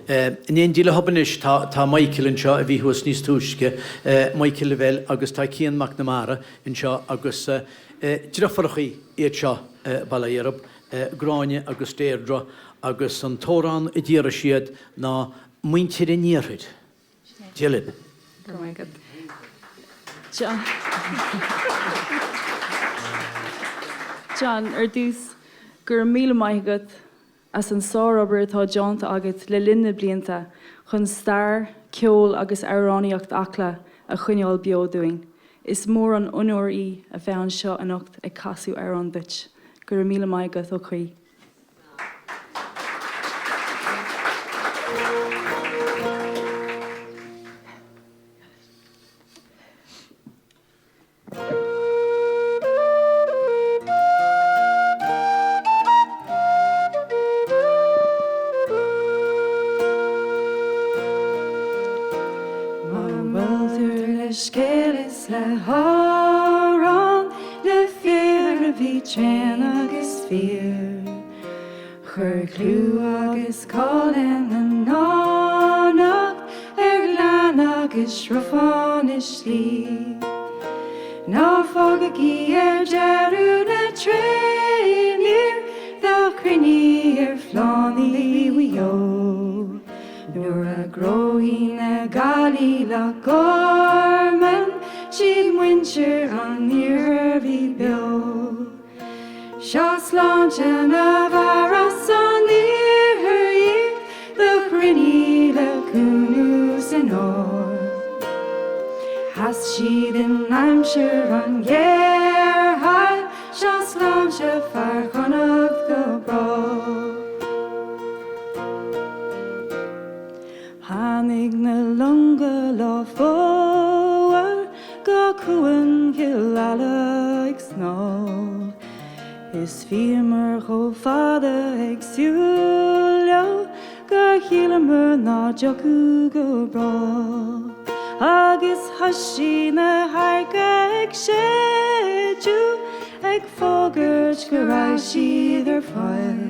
Níon díle hobanis tá Michael in seo a bhí thuas níos túisce, Michael Lavelle agus tá Cian McNamara in seo agus dríofarchaí iad seo balla dhearab, Gráinne agus Deirdre agus an tórán I dtíar siad ná Muintir in Níorthaid. Gaill. Oh my God. John, dús gur míle maithegad as an sárabair atá deanta agat le linne blianta chun stair, ceol agus amhránaíocht acla a chuineáil beodúing. Is mór an unúirí a bheith an seo anocht ag casú ar an bit. Gur míle maithegad ó chuí. Scoil Acla le fíor a bhí tréan agus fhir Chuir clú agus cáil ndánacht ghlaann agus sruthán sliabh ná fágaigí deireadh na tréan-fhir dá chruinnigh phlánaí Mhaigh Eo Nuair a ghnóthaigh Gaill le Garman siad Muintir an bhí beo Seo sláinte na bhara san Iarthair le chruinnigh le cúnús an áir Has siad in hamhrán an ghéar-chaill Seo sláinte fear chruinnigh go brá Tháinig na longa lá fómhair go chuin Gaill ag sná Is fíor go fada ag siúil gur chialamar ná deochú go brá agus thosaí na hairce ag séidú ag fógairt go raibh siad ar fáil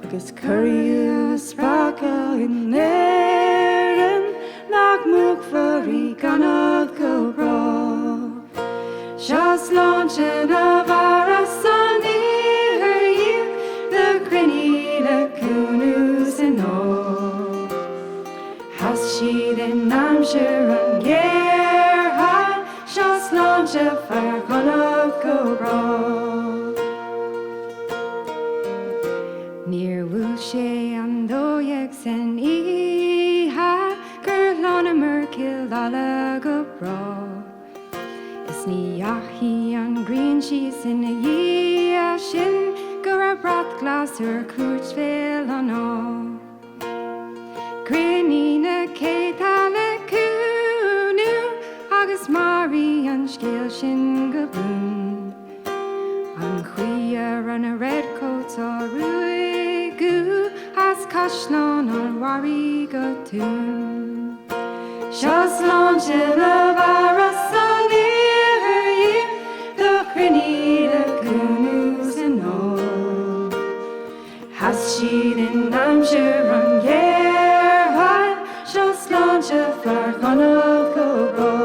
agus curriú sprácha in éireann nach múgfarí gannach go brá Seo sláinte na bhara san Iarthair le chruinnigh le cúnús an áir Has siad in hamhrán an ghéar-chaill Seo sláinte fear chruinnigh go brá Níor bhfuil sé an dóigh san oíche gur lánamar Gaill go brá Is ní aithí an Grín síos in na dhíth sin gur a brath glasúr cuairt féil an á Gráinne na céithe le cúnú agus marí an scéal sin go bún An chuir an a redcoat á ruigú as caisleán an warí go tún Seo sláinte na bhara san Iarthair le chruinnigh le cúnús an áir Has siad in hamhrán an ghéar-chaill Seo sláinte fear chruinnigh go brá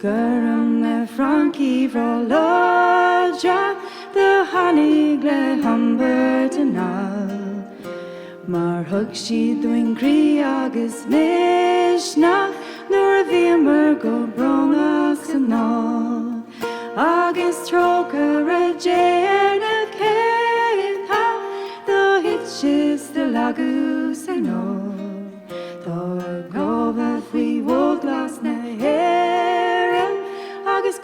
Gurm na Frankie vrolodra the hanig le humber denal Mar hug she doing grí agus mishna Nuair a bhíomar go bronach san ná agus trócar a déir na céithe the hitches the lagus an ó Tá a gobh faoi bhóglas na héireann agus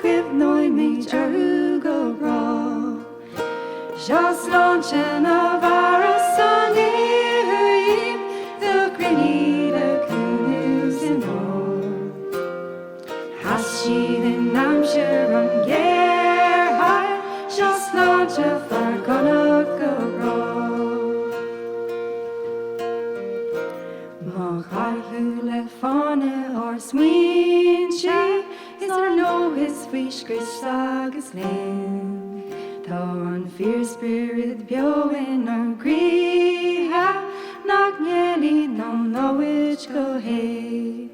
Má chaithú le fána or smuinte, is nó his fís Christ agus lena. Tá an fear spirit beoin ar gríthe, nach nearly nóid go hé.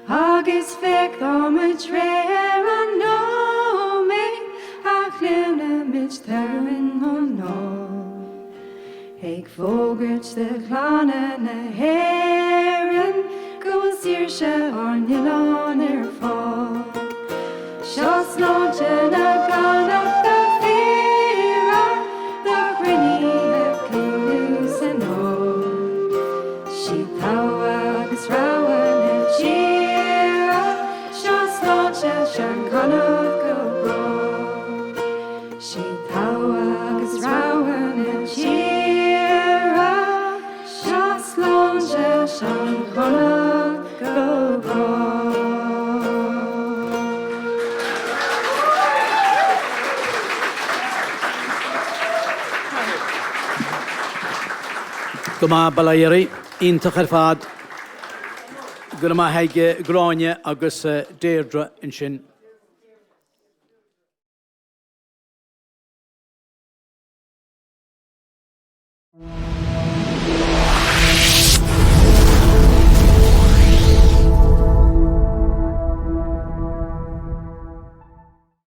Agus feic am a tréir an nóméid, ach lena mit thérin an nó. Ag fógurt de chlána na héireann, go siar se ar nilán ar fá. Seo sláinte na gnánacht a fhíor, the chruinnigh clú san nó. Si táha agus ráha na tíre, seo sláinte sean connacht go brá. Si táha agus ráha na tíre, seo sláinte sean connacht go brá. Go má balayri, ítach ar fad, go má haige Gráinne agus Deirdre in sin.